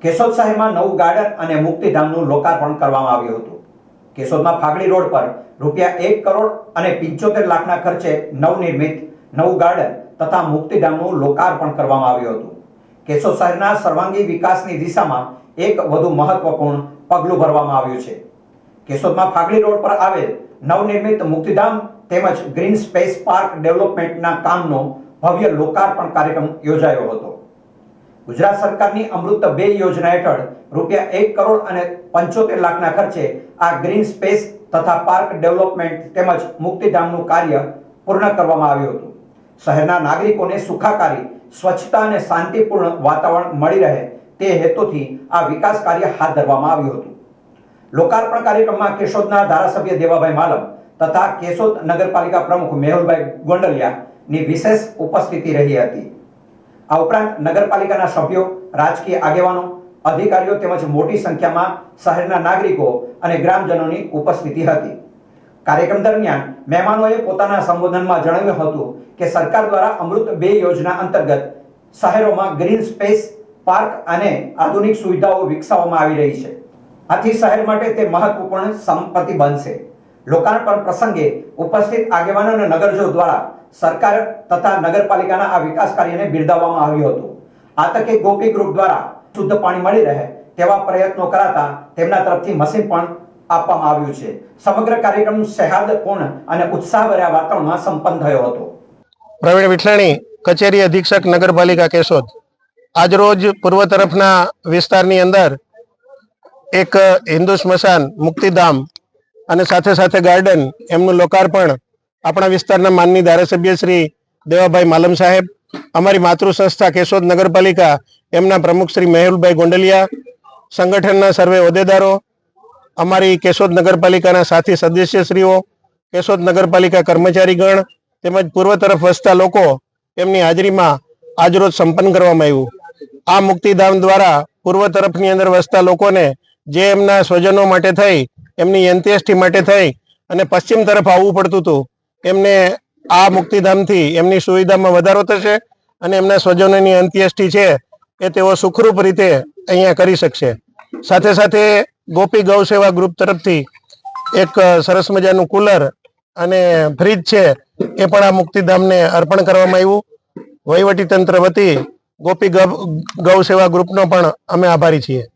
કેશોદ શહેરમાં નવું ગાર્ડન અને મુક્તિધામનું લોકાર્પણ કરવામાં આવ્યું હતું। કેશોદમાં ફાગડી રોડ પર ₹1 કરોડ અને 75 લાખના ખર્ચે નવનિર્મિત નવું ગાર્ડન તથા મુક્તિધામનું લોકાર્પણ કરવામાં આવ્યું હતું। કેશોદ શહેરના સર્વાંગી વિકાસની દિશામાં એક વધુ મહત્વપૂર્ણ પગલું ભરવામાં આવ્યું છે। કેશોદમાં ફાગડી રોડ પર આવેલ નવનિર્મિત મુક્તિધામ તેમજ ગ્રીન સ્પેસ પાર્ક ડેવલપમેન્ટના કામનો ભવ્ય લોકાર્પણ કાર્યક્રમ યોજાયો હતો। ગુજરાત સરકારની અમૃત 2 યોજના હેઠળ ₹1 કરોડ અને 75 લાખના ખર્ચે આ ગ્રીન સ્પેસ તથા પાર્ક ડેવલપમેન્ટ તેમજ મુક્તિધામનું કાર્ય પૂર્ણ કરવામાં આવ્યું હતું। શહેરના નાગરિકોને સુખાકારી, સ્વચ્છતા અને શાંતિપૂર્ણ વાતાવરણ મળી રહે તે હેતુથી આ વિકાસ કાર્ય હાથ ધરવામાં આવ્યું હતું। લોકાર્પણ કાર્યક્રમમાં કેશોદના ધારાસભ્ય દેવાભાઈ માલમ તથા કેશોદ નગરપાલિકા પ્રમુખ મેહુલભાઈ ગોંડલિયાની વિશેષ ઉપસ્થિતિ રહી હતી। આ ઉપરાંત નગરપાલિકાના સભ્યો, રાજકીય આગેવાનો, અધિકારીઓ તેમજ મોટી સંખ્યામાં શહેરના નાગરિકો અને ગ્રામજનોની ઉપસ્થિતિ હતી। કાર્યક્રમ દરમિયાન મહેમાનોએ પોતાના સંબોધનમાં જણાવ્યું હતું કે સરકાર દ્વારા અમૃત 2 યોજના અંતર્ગત શહેરોમાં ગ્રીન સ્પેસ પાર્ક અને આધુનિક સુવિધાઓ વિકસાવવામાં આવી રહી છે। આથી શહેર માટે તે મહત્વપૂર્ણ સંપત્તિ બનશે। લોકાર્પણ પ્રસંગે ઉપસ્થિત આગેવાનો અને નગરજનો દ્વારા સરકાર તથા નગરપાલિકાના આ વિકાસ કાર્યને બિરદાવવામાં આવ્યું હતું। આ તકે ગોપી ગ્રુપ દ્વારા શુદ્ધ પાણી મળી રહે તેવા પ્રયત્નો કરાતા તેમના તરફથી મશીન પણ આપવામાં આવ્યું છે। સમગ્ર કાર્યક્રમ સૌહાર્દપૂર્ણ અને ઉત્સાહભર્યા વાતાવરણમાં સંપન્ન થયો હતો। પ્રવીણ વિઠલાણી, કચેરી અધિક્ષક નગરપાલિકા કેશોદ। આજરોજ પૂર્વ તરફના વિસ્તારની અંદર એક હિન્દુ સ્મશાન, મુક્તિધામ અને સાથે સાથે ગાર્ડન એમનું લોકાર્પણ આપણા વિસ્તારના માનનીય ધારાસભ્ય શ્રી દેવાભાઈ માલમ સાહેબ, અમારી માતૃ સંસ્થા કેશોદ નગરપાલિકા એમના પ્રમુખ શ્રી મેહુલભાઈ ગોંડલિયા, સંગઠનના સર્વે હોદ્દેદારો, અમારી કેશોદ નગરપાલિકાના સાથી સદસ્યશ્રીઓ, કેશોદ નગરપાલિકા કર્મચારીગણ તેમજ પૂર્વ તરફ વસતા લોકો એમની હાજરીમાં આજરોજ સંપન્ન કરવામાં આવ્યું। આ મુક્તિધામ દ્વારા પૂર્વ તરફની અંદર વસતા લોકોને જે એમના સ્વજનો માટે થઈ, એમની અંત્યેષ્ટિ માટે થઈ અને પશ્ચિમ તરફ આવવું પડતું હતું, એમને આ મુક્તિધામથી એમની સુવિધામાં વધારો થશે અને એમના સ્વજનોની અંત્યેષ્ટિ છે એ તેઓ સુખરૂપ રીતે અહીંયા કરી શકશે। સાથે સાથે ગોપી ગૌ સેવા ગ્રુપ તરફથી એક સરસ મજાનું કુલર અને ફ્રીજ છે એ પણ આ મુક્તિધામને અર્પણ કરવામાં આવ્યું। વહીવટી તંત્ર વતી ગોપી ગૌ સેવા ગ્રુપનો પણ અમે આભારી છીએ।